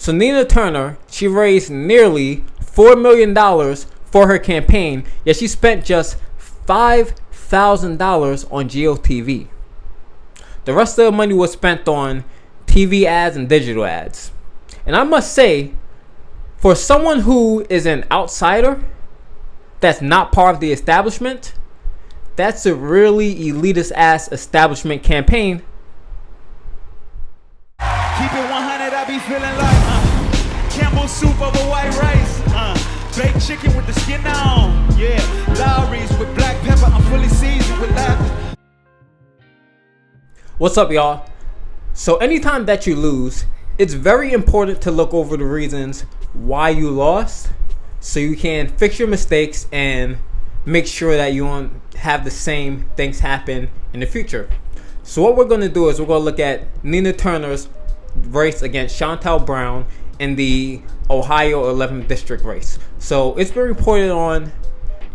So Nina Turner, she raised nearly $4 million for her campaign, yet she spent just $5,000 on GOTV. The rest of the money was spent on TV ads and digital ads. And I must say, for someone who is an outsider, that's not part of the establishment, that's a really elitist ass establishment campaign. Keep it 100, I be feeling like Campbell soup over white rice, baked chicken with the skin on, yeah, Lowry's with black pepper, I'm fully seasoned with laughter. What's up, y'all? So anytime that you lose, it's very important to look over the reasons why you lost so you can fix your mistakes and make sure that you won't have the same things happen in the future. So what we're going to do is we're going to look at Nina Turner's race against Chantel Brown in the Ohio 11th district race. So it's been reported on,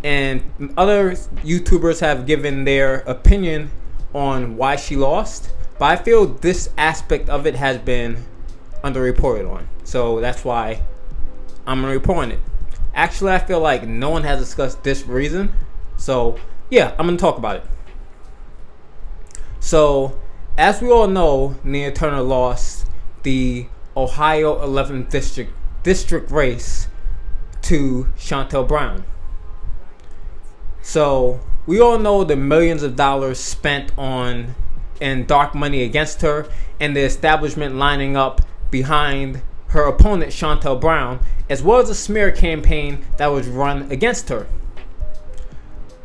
and other YouTubers have given their opinion on why she lost, but I feel this aspect of it has been underreported on. So that's why I'm reporting it. Actually, I feel like no one has discussed this reason. So yeah, I'm going to talk about it. So as we all know, Nina Turner lost the Ohio 11th district race to Chantel Brown. So we all know the millions of dollars spent on and dark money against her, and the establishment lining up behind her opponent Chantel Brown, as well as a smear campaign that was run against her.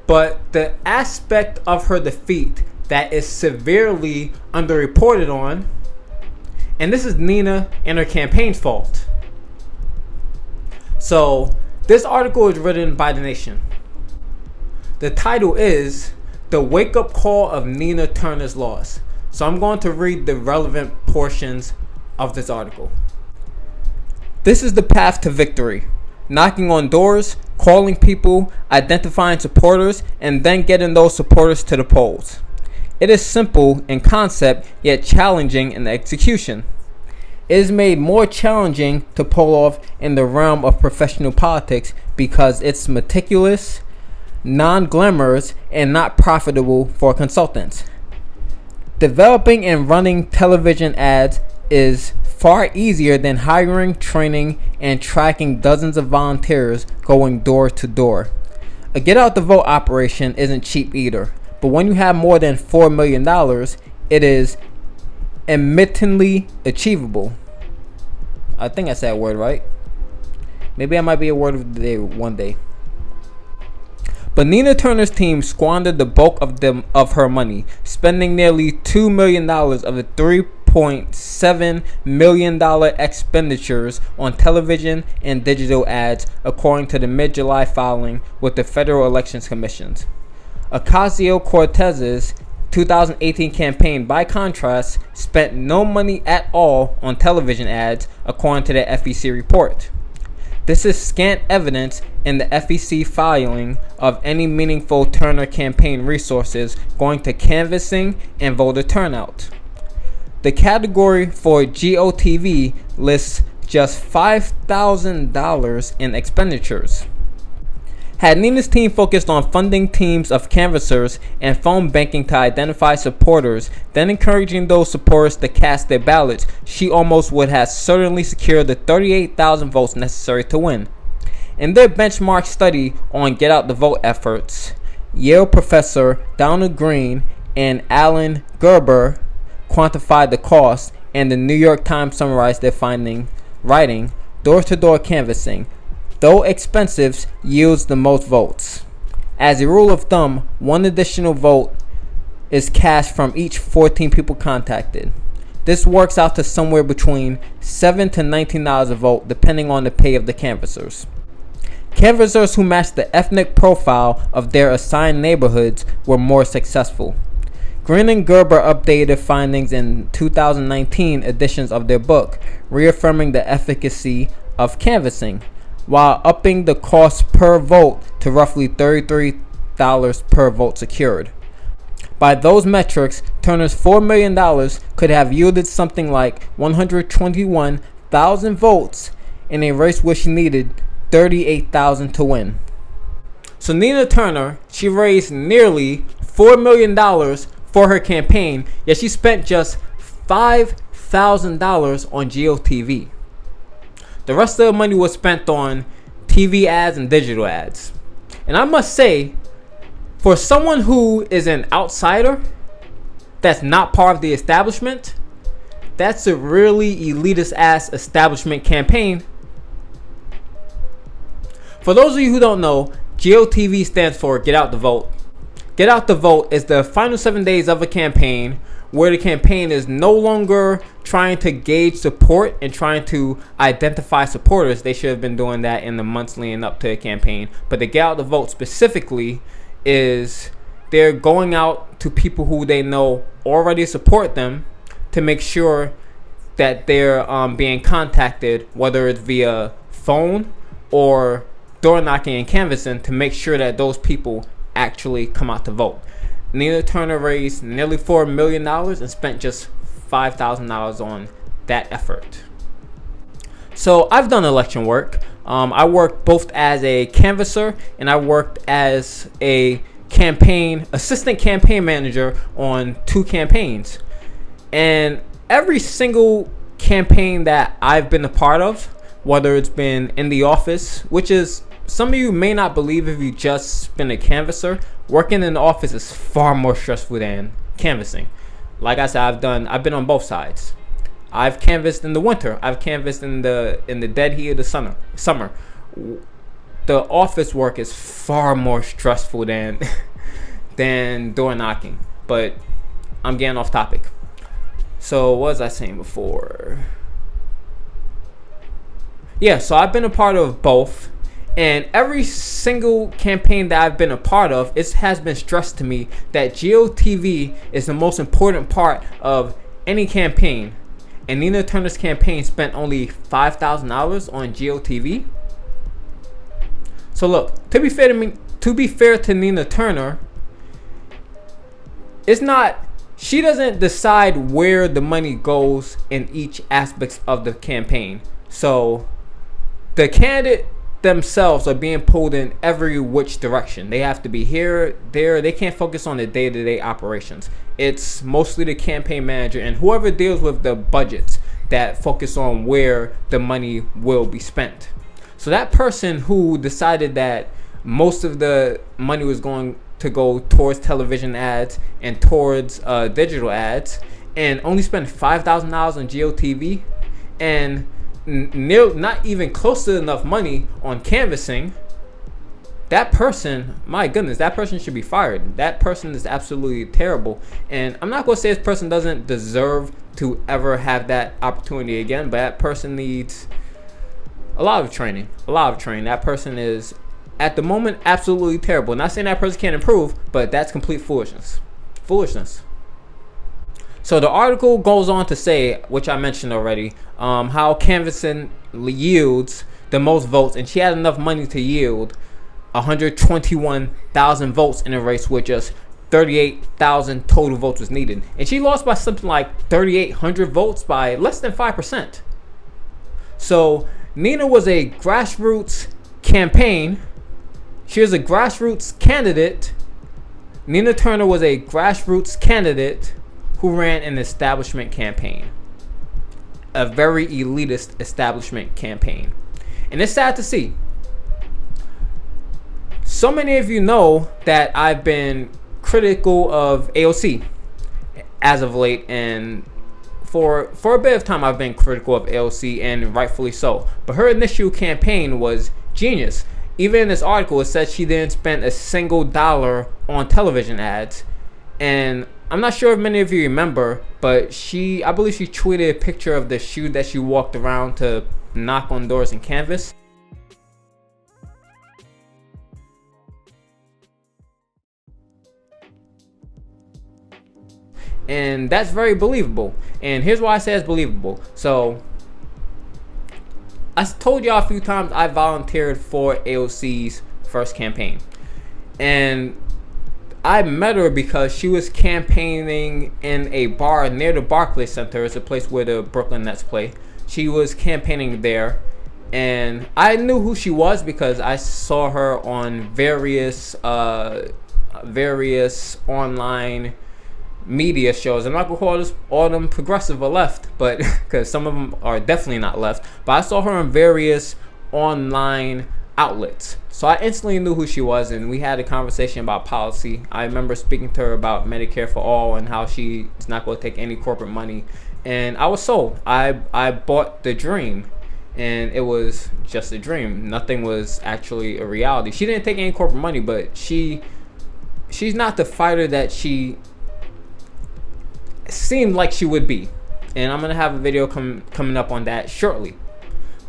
But the aspect of her defeat that is severely underreported on, and this is Nina and her campaign's fault. So this article is written by The Nation. The title is The Wake-Up Call of Nina Turner's Loss. So I'm going to read the relevant portions of this article. This is the path to victory. Knocking on doors, calling people, identifying supporters, and then getting those supporters to the polls. It is simple in concept, yet challenging in execution. It is made more challenging to pull off in the realm of professional politics because it's meticulous, non-glamorous, and not profitable for consultants. Developing and running television ads is far easier than hiring, training, and tracking dozens of volunteers going door to door. A get out the vote operation isn't cheap either, but when you have more than $4 million, it is admittedly achievable. I think I said that word right. Maybe I might be a word of the day one day. But Nina Turner's team squandered the bulk of her money, spending nearly $2 million of the $3.7 million expenditures on television and digital ads, according to the mid-July filing with the Federal Elections Commission. Ocasio-Cortez's 2018 campaign, by contrast, spent no money at all on television ads, according to the FEC report. This is scant evidence in the FEC filing of any meaningful Turner campaign resources going to canvassing and voter turnout. The category for GOTV lists just $5,000 in expenditures. Had Nina's team focused on funding teams of canvassers and phone banking to identify supporters, then encouraging those supporters to cast their ballots, she almost would have certainly secured the 38,000 votes necessary to win. In their benchmark study on get out the vote efforts, Yale professor Donald Green and Alan Gerber quantified the cost, and the New York Times summarized their finding, writing, door-to-door canvassing, though expensive, yields the most votes. As a rule of thumb, one additional vote is cast from each 14 people contacted. This works out to somewhere between $7 to $19 a vote, depending on the pay of the canvassers. Canvassers who matched the ethnic profile of their assigned neighborhoods were more successful. Green and Gerber updated findings in 2019 editions of their book, reaffirming the efficacy of canvassing, while upping the cost per vote to roughly $33 per vote secured. By those metrics, Turner's $4 million could have yielded something like 1,000 votes in a race where she needed 38,000 to win. So Nina Turner, she raised nearly $4 million for her campaign, yet she spent just $5,000 on GOTV. The rest of the money was spent on TV ads and digital ads. And I must say, for someone who is an outsider, that's not part of the establishment, that's a really elitist ass establishment campaign. For those of you who don't know, GOTV stands for Get Out the Vote. Get Out the Vote is the final 7 days of a campaign where the campaign is no longer trying to gauge support and trying to identify supporters. They should have been doing that in the months leading up to the campaign. But the Get Out the Vote specifically is they're going out to people who they know already support them to make sure that they're being contacted, whether it's via phone or door knocking and canvassing, to make sure that those people actually come out to vote. Nina Turner raised nearly $4 million and spent just $5,000 on that effort. So I've done election work. I worked both as a canvasser and I worked as a assistant campaign manager on 2 campaigns. And every single campaign that I've been a part of, whether it's been in the office, which is, some of you may not believe if you just been a canvasser, working in the office is far more stressful than canvassing. Like I said, I've been on both sides. I've canvassed in the winter. I've canvassed in the dead heat of the summer. The office work is far more stressful than door knocking. But I'm getting off topic. So what was I saying before? Yeah, so I've been a part of both. And every single campaign that I've been a part of, it has been stressed to me that GOTV is the most important part of any campaign. And Nina Turner's campaign spent only $5,000 on GOTV. So look, to be fair to Nina Turner, she doesn't decide where the money goes in each aspect of the campaign. So the candidate themselves are being pulled in every which direction. They have to be here, there. They can't focus on the day-to-day operations. It's mostly the campaign manager and whoever deals with the budgets that focus on where the money will be spent. So that person who decided that most of the money was going to go towards television ads and towards digital ads, and only spent $5,000 on GOTV and not even close to enough money on canvassing, that person, my goodness, that person should be fired. That person is absolutely terrible. And I'm not going to say this person doesn't deserve to ever have that opportunity again, but that person needs a lot of training. That person is, at the moment, absolutely terrible. Not saying that person can't improve, but that's complete foolishness. So the article goes on to say, which I mentioned already, how canvassing yields the most votes, and she had enough money to yield 121,000 votes in a race where just 38,000 total votes was needed. And she lost by something like 3,800 votes, by less than 5%. So Nina was a grassroots campaign. She was a grassroots candidate. Nina Turner was a grassroots candidate who ran an establishment campaign, a very elitist establishment campaign. And it's sad to see. So many of you know that I've been critical of AOC as of late, and for a bit of time I've been critical of AOC, and rightfully so. But her initial campaign was genius. Even in this article, it said she didn't spend a single dollar on television ads. And I'm not sure if many of you remember, but I believe she tweeted a picture of the shoe that she walked around to knock on doors and canvass. And that's very believable. And here's why I say it's believable. So I told y'all a few times I volunteered for AOC's first campaign. And I met her because she was campaigning in a bar near the Barclays Center. It's a place where the Brooklyn Nets play. She was campaigning there, and I knew who she was because I saw her on various online media shows. I'm not gonna call all them progressive or left, but because some of them are definitely not left. But I saw her on various online outlets, so I instantly knew who she was, and we had a conversation about policy. I remember speaking to her about Medicare for all and how she's not going to take any corporate money, and I was sold. I bought the dream, and it was just a dream. Nothing was actually a reality. She didn't take any corporate money, but she's not the fighter that she seemed like she would be, and I'm gonna have a video coming up on that shortly.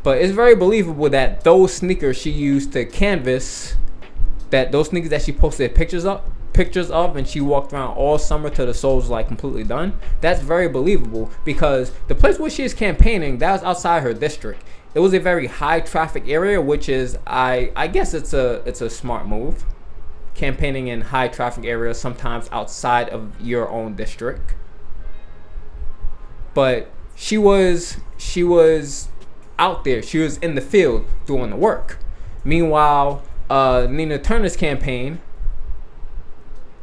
But it's very believable that those sneakers she used to canvas, that those sneakers that she posted pictures of, and she walked around all summer till the soles like completely done. That's very believable because the place where she is campaigning, that was outside her district. It was a very high traffic area, which is I guess it's a smart move. Campaigning in high traffic areas, sometimes outside of your own district. But she was out there. She was in the field doing the work. Meanwhile, Nina Turner's campaign,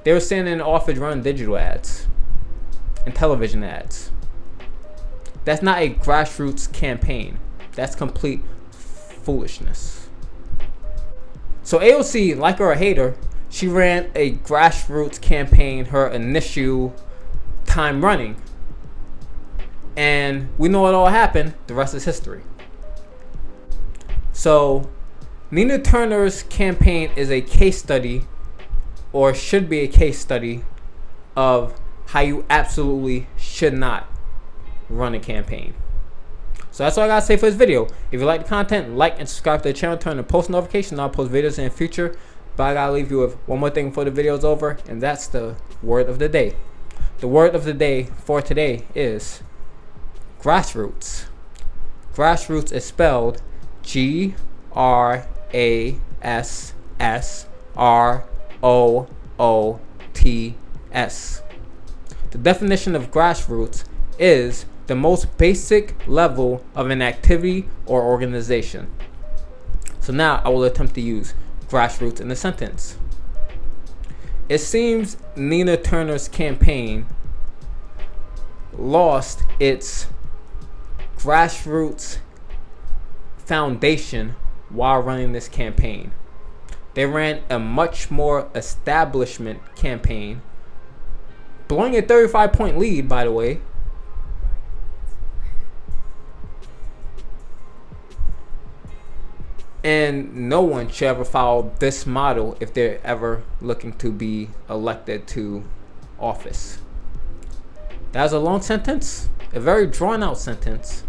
they were standing in the office running digital ads and television ads. That's not a grassroots campaign. That's complete foolishness. So AOC, like her or hate her, she ran a grassroots campaign her initial time running. And we know what all happened. The rest is history. So Nina Turner's campaign is a case study, or should be a case study, of how you absolutely should not run a campaign. So that's all I gotta say for this video. If you like the content, like and subscribe to the channel, turn on post notifications. I'll post videos in the future. But I gotta leave you with one more thing before the video is over, and that's the word of the day. The word of the day for today is grassroots. Grassroots is spelled GRASSROOTS. The definition of grassroots is the most basic level of an activity or organization. So now I will attempt to use grassroots in a sentence. It seems Nina Turner's campaign lost its grassroots foundation while running this campaign. They ran a much more establishment campaign, blowing a 35-point lead, by the way. And no one should ever follow this model if they're ever looking to be elected to office. That was a long sentence, a very drawn out sentence,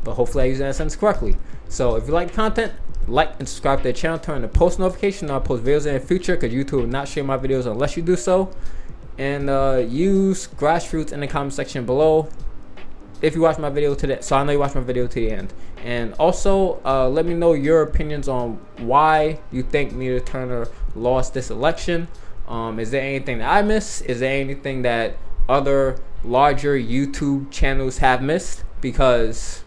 but hopefully I use that sentence correctly. So if you like the content, like and subscribe to the channel, turn on the post notification. I'll post videos in the future because YouTube will not share my videos unless you do so. And use grassroots in the comment section below if you watch my video today, so I know you watched my video to the end. And also let me know your opinions on why you think Nina Turner lost this election. Is there anything that I missed? Is there anything that other larger YouTube channels have missed? Because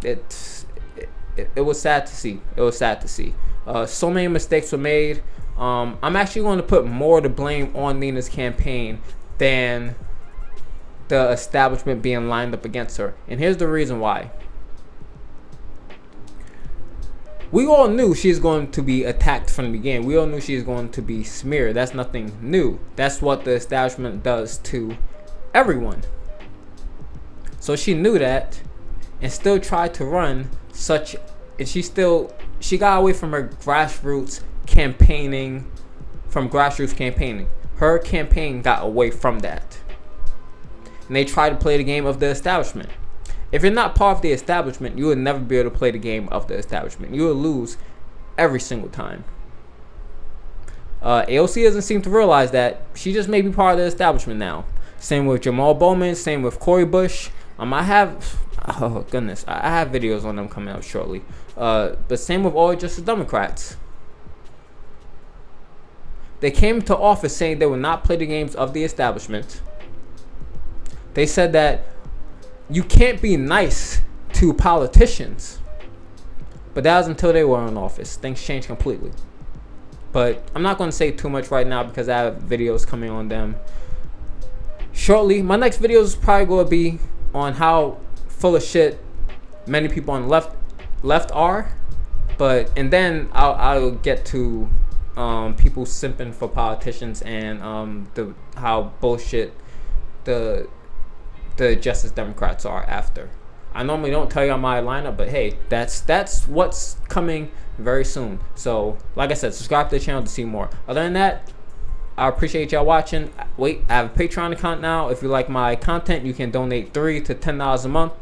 it was sad to see. It was sad to see. So many mistakes were made. I'm actually going to put more to blame on Nina's campaign than the establishment being lined up against her. And here's the reason why. We all knew she's going to be attacked from the beginning. We all knew she's going to be smeared. That's nothing new. That's what the establishment does to everyone. So she knew that and still tried to run such, and she got away from her grassroots campaigning, Her campaign got away from that. And they tried to play the game of the establishment. If you're not part of the establishment, you will never be able to play the game of the establishment. You will lose every single time. AOC doesn't seem to realize that she just may be part of the establishment now. Same with Jamal Bowman, same with Cori Bush. I have videos on them coming out shortly. But same with all Justice Democrats. They came to office saying they would not play the games of the establishment. They said that you can't be nice to politicians. But that was until they were in office. Things changed completely. But I'm not going to say too much right now because I have videos coming on them shortly. My next video is probably going to be on how full of shit many people on the left are. And then I'll get to people simping for politicians and how bullshit the Justice Democrats are after. I normally don't tell you on my lineup, but hey, that's what's coming very soon. So, like I said, subscribe to the channel to see more. Other than that, I appreciate y'all watching. Wait, I have a Patreon account now. If you like my content, you can donate $3 to $10 a month.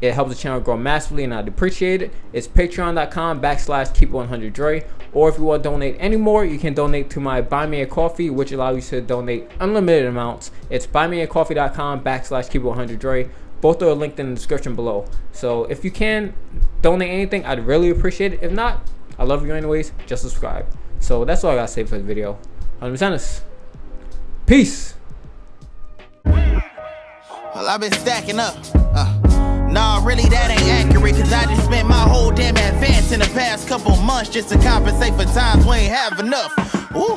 It helps the channel grow massively, and I'd appreciate it. It's patreon.com/keep100dre. Or if you want to donate any more, you can donate to my Buy Me a Coffee, which allows you to donate unlimited amounts. It's buymeacoffee.com/keep100dre. Both are linked in the description below. So if you can donate anything, I'd really appreciate it. If not, I love you anyways. Just subscribe. So that's all I got to say for the video. I'm Dennis. Peace. Well, I've been stacking up. Nah, really that ain't accurate, cause I just spent my whole damn advance in the past couple months just to compensate for times we ain't have enough. Ooh.